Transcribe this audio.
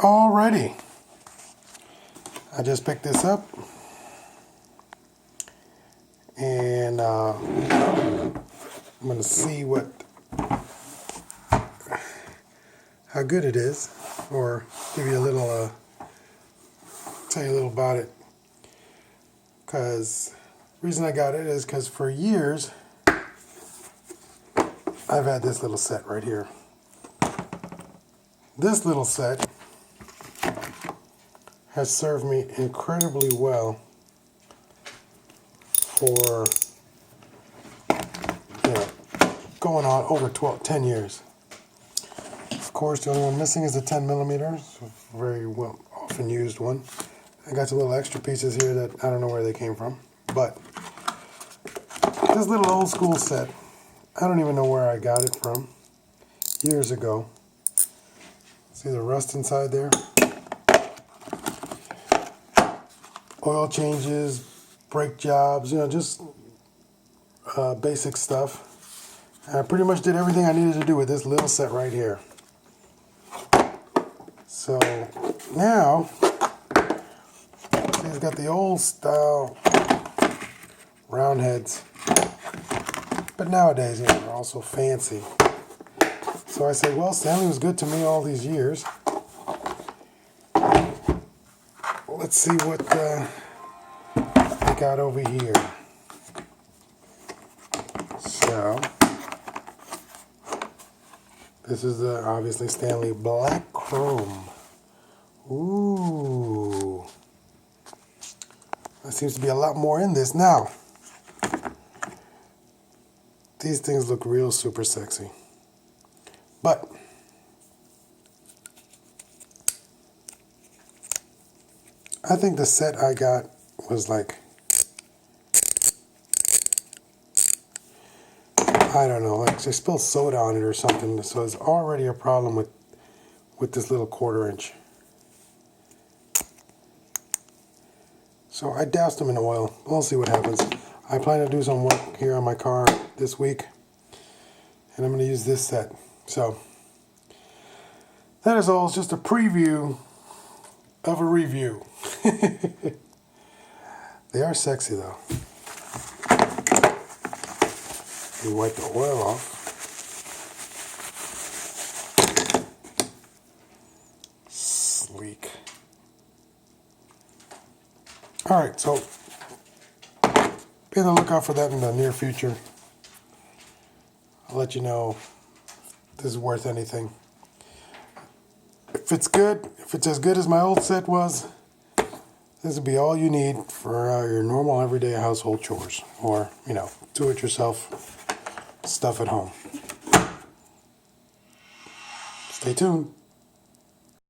Alrighty, I just picked this up, and I'm gonna see how good it is, or give you a little, tell you a little about it. Because the reason I got it is because for years I've had this little set right here. This little set has served me incredibly well for, going on over 10 years. Of course, the only one missing is the 10 millimeters, very well often used one. I got some little extra pieces here that I don't know where they came from, but this little old school set, I don't even know where I got it from, years ago. See the rust inside there? Oil changes, brake jobs, just basic stuff. And I pretty much did everything I needed to do with this little set right here. So now, it's got the old style round heads, but nowadays, they're also fancy. So I said, well, Stanley was good to me all these years. Let's see what I got over here. So, this is obviously Stanley Black Chrome. Ooh. There seems to be a lot more in this. Now, these things look real super sexy. But I think the set I got was like, I don't know, like they spilled soda on it or something. So it's already a problem with this little 1/4 inch. So I doused them in oil. We'll see what happens. I plan to do some work here on my car this week, and I'm going to use this set. So that is all. It's just a preview of a review. They are sexy though. You wipe the oil off. Sleek. Alright, so be on the lookout for that in the near future. I'll let you know if this is worth anything. If it's good, if it's as good as my old set was, this would be all you need for your normal everyday household chores, or, do-it-yourself stuff at home. Stay tuned.